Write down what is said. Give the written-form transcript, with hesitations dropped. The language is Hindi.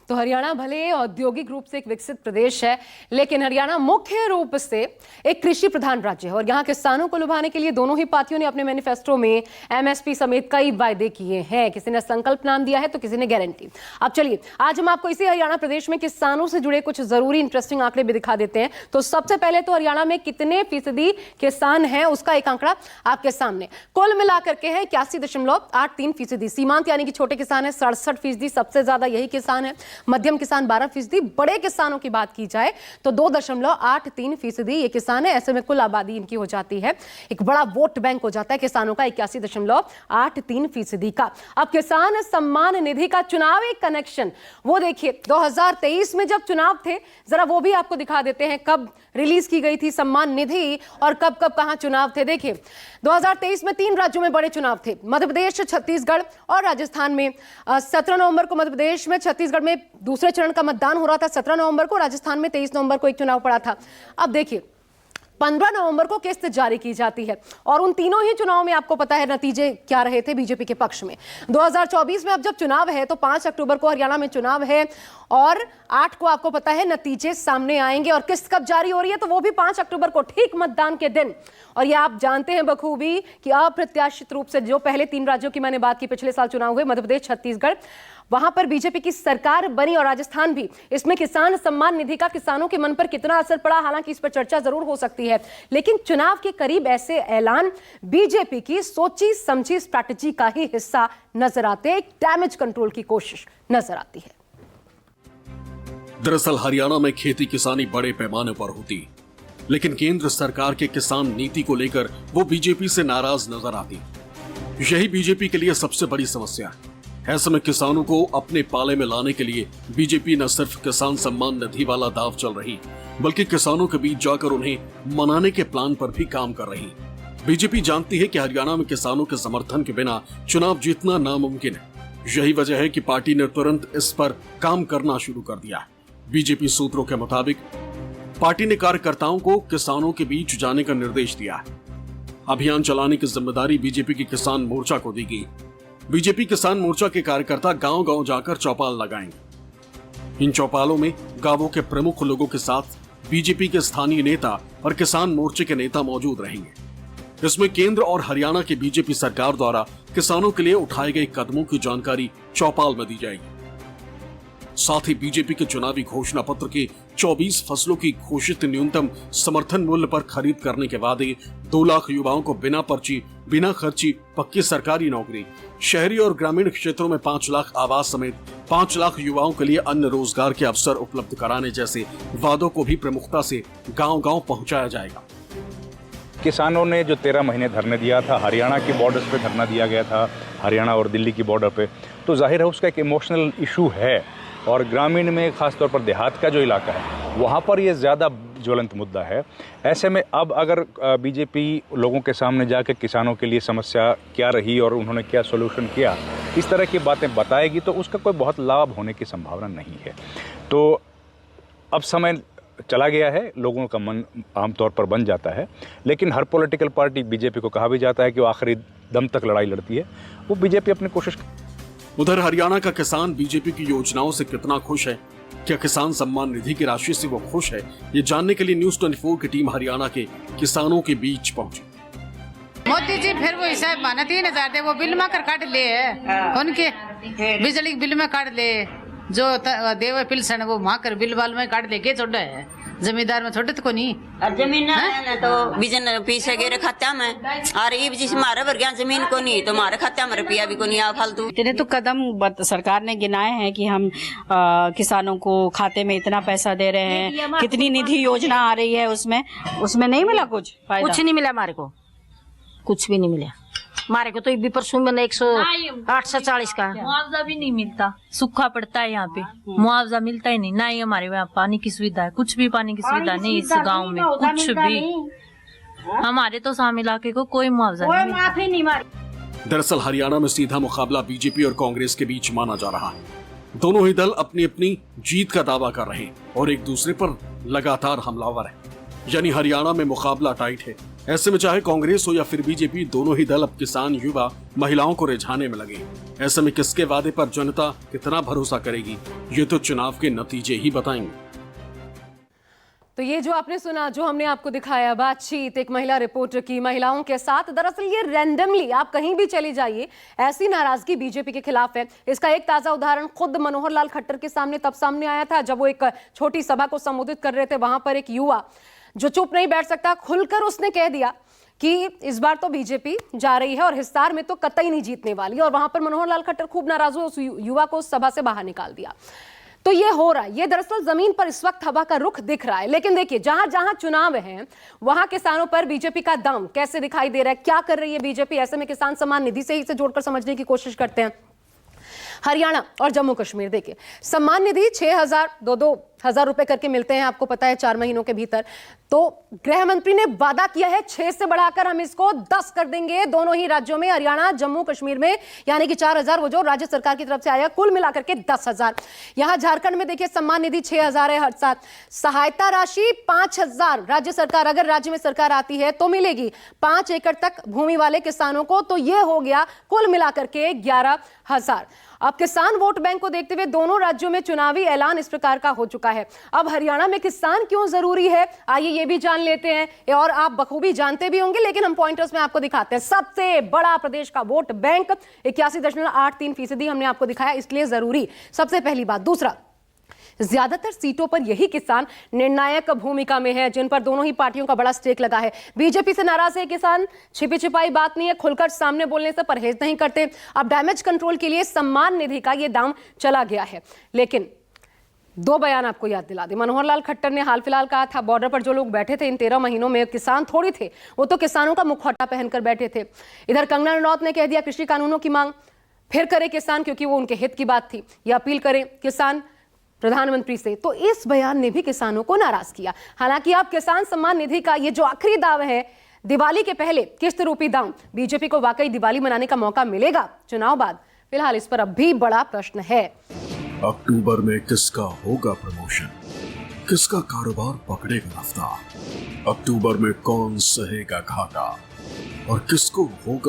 तो हरियाणा भले औद्योगिक रूप से एक विकसित प्रदेश है, लेकिन हरियाणा मुख्य रूप से एक कृषि प्रधान राज्य है और यहाँ किसानों को लुभाने के लिए दोनों ही पार्टियों ने अपने मैनिफेस्टो में एमएसपी समेत कई वायदे किए हैं। किसी ने संकल्प नाम दिया है तो किसी ने गारंटी। अब चलिए आज हम आपको इसी हरियाणा प्रदेश में किसानों से जुड़े कुछ जरूरी इंटरेस्टिंग आंकड़े भी दिखा देते हैं। तो सबसे पहले तो हरियाणा में कितने फीसदी किसान हैं उसका एक आंकड़ा आपके सामने। कुल मिलाकर के है 81.83%। सीमांत यानी कि छोटे किसान है 67%, सबसे ज्यादा यही किसान है। मध्यम किसान 12%। बड़े किसानों की बात की जाए तो 2.83% ये किसान है। ऐसे में कुल आबादी इनकी हो जाती है, एक बड़ा वोट बैंक हो जाता है किसानों का 81.83% का। अब किसान सम्मान निधि का चुनावी कनेक्शन वो देखिए, 2023 में जब चुनाव थे, जरा वो भी आपको दिखा देते हैं कब रिलीज की गई थी सम्मान निधि और कब कब कहां चुनाव थे। देखिए 2023 में 3 राज्यों में बड़े चुनाव थे, मध्य प्रदेश, छत्तीसगढ़ और राजस्थान में। 17 नवंबर को मध्य प्रदेश में, छत्तीसगढ़ में दूसरे चरण का मतदान हो रहा था 17 नवंबर को, राजस्थान में 23 नवंबर को एक चुनाव पड़ा था। अब देखिए 15 नवंबर को किस्त जारी की जाती है और उन तीनों ही चुनाव में आपको पता है नतीजे क्या रहे थे बीजेपी के पक्ष में। 2024 में अब जब चुनाव है तो 5 अक्टूबर को हरियाणा में चुनाव है और 8 को आपको पता है नतीजे सामने आएंगे। और किस्त कब जारी हो रही है तो वो भी 5 अक्टूबर को, ठीक मतदान के दिन। और ये आप जानते हैं बखूबी कि अप्रत्याशित रूप से जो पहले 3 राज्यों की मैंने बात की, पिछले साल चुनाव हुए, मध्य प्रदेश, छत्तीसगढ़, वहां पर बीजेपी की सरकार बनी और राजस्थान भी। इसमें किसान सम्मान निधि का किसानों के मन पर कितना असर पड़ा, हालांकि इस पर चर्चा जरूर हो सकती है, लेकिन चुनाव के करीब ऐसे ऐलान बीजेपी की सोची समझी स्ट्रैटेजी का ही हिस्सा नजर आते हैं। एक डैमेज कंट्रोल की कोशिश नजर आती है। दरअसल हरियाणा में खेती किसानी बड़े पैमाने पर होती, लेकिन केंद्र सरकार के किसान नीति को लेकर वो बीजेपी से नाराज नजर आती। यही बीजेपी के लिए सबसे बड़ी समस्या है। ऐसे में किसानों को अपने पाले में लाने के लिए बीजेपी न सिर्फ किसान सम्मान निधि वाला दाव चल रही, बल्कि किसानों के बीच जाकर उन्हें मनाने के प्लान पर भी काम कर रही। बीजेपी जानती है कि हरियाणा में किसानों के समर्थन के बिना चुनाव जीतना नामुमकिन है। यही वजह है कि पार्टी ने तुरंत इस पर काम करना शुरू कर दिया है। बीजेपी सूत्रों के मुताबिक पार्टी ने कार्यकर्ताओं को किसानों के बीच जाने का निर्देश दिया है। अभियान चलाने की जिम्मेदारी बीजेपी की किसान मोर्चा को दी गई। बीजेपी किसान मोर्चा के कार्यकर्ता गांव-गांव जाकर चौपाल लगाएंगे। इन चौपालों में गांवों के प्रमुख लोगों के साथ बीजेपी के स्थानीय नेता और किसान मोर्चे के नेता मौजूद रहेंगे। इसमें केंद्र और हरियाणा की बीजेपी सरकार द्वारा किसानों के लिए उठाए गए कदमों की जानकारी चौपाल में दी जाएगी। साथ ही बीजेपी के चुनावी घोषणा पत्र के 24 फसलों की घोषित न्यूनतम समर्थन मूल्य पर खरीद करने के वादे, 2 लाख युवाओं को बिना पर्ची, बिना खर्ची पक्की सरकारी नौकरी, शहरी और ग्रामीण क्षेत्रों में 5 लाख आवास समेत 5 लाख युवाओं के लिए अन्य रोजगार के अवसर उपलब्ध कराने जैसे वादों को भी प्रमुखता से गांव-गांव पहुंचाया जाएगा। किसानों ने जो 13 महीने धरने दिया था, हरियाणा की बॉर्डर्स पे धरना दिया गया था, हरियाणा और दिल्ली की बॉर्डर पे, तो जाहिर है उसका एक इमोशनल इशू है। और ग्रामीण में खासतौर पर देहात का जो इलाका है वहाँ पर ये ज़्यादा ज्वलंत मुद्दा है। ऐसे में अब अगर बीजेपी लोगों के सामने जाकर किसानों के लिए समस्या क्या रही और उन्होंने क्या सोल्यूशन किया, इस तरह की बातें बताएगी तो उसका कोई बहुत लाभ होने की संभावना नहीं है। तो अब समय चला गया है, लोगों का मन आमतौर पर बन जाता है, लेकिन हर पॉलिटिकल पार्टी, बीजेपी को कहा भी जाता है कि वो आखिरी दम तक लड़ाई लड़ती है, वो बीजेपी अपनी कोशिश। उधर हरियाणा का किसान बीजेपी की योजनाओं से कितना खुश है, क्या किसान सम्मान निधि की राशि से वो खुश है, ये जानने के लिए न्यूज़ 24 की टीम हरियाणा के किसानों के बीच पहुंची। मोदी जी फिर वो हिसाब माना 3000 दे, वो बिल में कर काट ले उनके बिजली बिल में काट ले, जो देवे पिलसन वो वहाँ कर बिल वाल में काट ले के छोड़ा है। जमींदार में छोटे को नहीं जमीन है तो बिजन पीछे गेरे खाता में और ये जिस मारे भर गया जमीन को नहीं तो मारे खाता में रुपया भी को नहीं आ फालतू। इतने तो कदम सरकार ने गिनाए हैं कि हम किसानों को खाते में इतना पैसा दे रहे हैं, कितनी निधि योजना आ रही है, उसमें नहीं मिला कुछ नहीं मिला हमारे को, कुछ भी नहीं मिला हमारे को। तो भी परसों मैंने 108-140 का मुआवजा भी नहीं मिलता, सूखा पड़ता है यहाँ पे, मुआवजा मिलता ही नहीं। ना ही हमारे यहाँ पानी की सुविधा है, कुछ भी पानी की सुविधा नहीं इस गांव में, कुछ भी। हमारे तो शाम इलाके को कोई मुआवजा नहीं मिलता। दरअसल हरियाणा में सीधा मुकाबला बीजेपी और कांग्रेस के बीच माना जा रहा है। दोनों ही दल अपनी अपनी जीत का दावा कर रहे हैं और एक दूसरे पर लगातार हमलावर है। यानी हरियाणा में मुकाबला टाइट है, ऐसे में चाहे कांग्रेस हो या फिर बीजेपी, दोनों ही दल अब किसान, युवा, महिलाओं को रिझाने में लगे। ऐसे में किसके वादे पर जनता कितना भरोसा करेगी, ये तो चुनाव के नतीजे ही बताएंगे। तो ये जो आपने सुना, जो हमने आपको दिखाया, बातचीत एक महिला रिपोर्टर की महिलाओं के साथ, दरअसल ये रैंडमली आप कहीं भी चली जाइए, ऐसी नाराजगी बीजेपी के खिलाफ है। इसका एक ताजा उदाहरण खुद मनोहर लाल खट्टर के सामने तब सामने आया था जब वो एक छोटी सभा को संबोधित कर रहे थे। वहां पर एक युवा जो चुप नहीं बैठ सकता, खुलकर उसने कह दिया कि इस बार तो बीजेपी जा रही है और हिसार में तो कतई नहीं जीतने वाली। और वहां पर मनोहर लाल खट्टर खूब नाराज हुए, उस युवा को उस सभा से बाहर निकाल दिया। तो ये हो रहा है, ये दरअसल जमीन पर इस वक्त हवा का रुख दिख रहा है। लेकिन देखिए, जहां जहां चुनाव है वहां किसानों पर बीजेपी का दम कैसे दिखाई दे रहा है, क्या कर रही है बीजेपी। ऐसे में किसान सम्मान निधि से ही इसे जोड़कर समझने की कोशिश करते हैं। हरियाणा और जम्मू कश्मीर, देखिए सम्मान निधि 6,000 रुपए करके मिलते हैं, आपको पता है, 4 महीनों के भीतर। तो गृह मंत्री ने वादा किया है 6 से बढ़ाकर हम इसको 10 कर देंगे दोनों ही राज्यों में, हरियाणा जम्मू कश्मीर में, यानी कि 4,000 वो जो राज्य सरकार की तरफ से आया, कुल मिलाकर के 10,000। यहां झारखंड में देखिए सम्मान निधि 6,000 है हर साल। सहायता राशि 5,000 राज्य सरकार, अगर राज्य में सरकार आती है तो मिलेगी 5 एकड़ तक भूमि वाले किसानों को। तो ये हो गया कुल मिलाकर के 11,000। अब किसान वोट बैंक को देखते हुए दोनों राज्यों में चुनावी ऐलान इस प्रकार का हो चुका है। अब हरियाणा में किसान क्यों जरूरी है, आइए ये भी जान लेते हैं। और आप बखूबी जानते भी होंगे, लेकिन हम पॉइंटर्स में आपको दिखाते हैं। सबसे बड़ा प्रदेश का वोट बैंक 81.83% हमने आपको दिखाया, इसलिए जरूरी, सबसे पहली बात। दूसरा, ज्यादातर सीटों पर यही किसान निर्णायक भूमिका में है, जिन पर दोनों ही पार्टियों का बड़ा स्टेक लगा है। बीजेपी से नाराज है किसान, छिपी छिपाई बात नहीं है, खुलकर सामने बोलने से परहेज नहीं करते। अब डैमेज कंट्रोल के लिए सम्मान निधि का ये दाम चला गया है। लेकिन 2 बयान आपको याद दिला दे। मनोहर लाल खट्टर ने हाल फिलहाल कहा था, बॉर्डर पर जो लोग बैठे थे इन 13 महीनों में किसान थोड़ी थे, वो तो किसानों का मुखौटा पहनकर बैठे थे। इधर कंगना रनौत ने कह दिया कृषि कानूनों की मांग फिर करे किसान, क्योंकि वो उनके हित की बात थी। ये अपील करें किसान प्रधानमंत्री से। तो इस बयान ने भी किसानों को नाराज किया। हालांकि अब किसान सम्मान निधि का ये जो आखिरी दावा है, दिवाली के पहले किस्त रूपी दाम, बीजेपी को वाकई दिवाली मनाने का मौका मिलेगा चुनाव बाद? फिलहाल इस पर अब भी बड़ा प्रश्न है। अक्टूबर में किसका होगा प्रमोशन, किसका कारोबार पकड़ेगा रफ्तार, अक्टूबर में कौन सहेगा घाटा और किसको होगा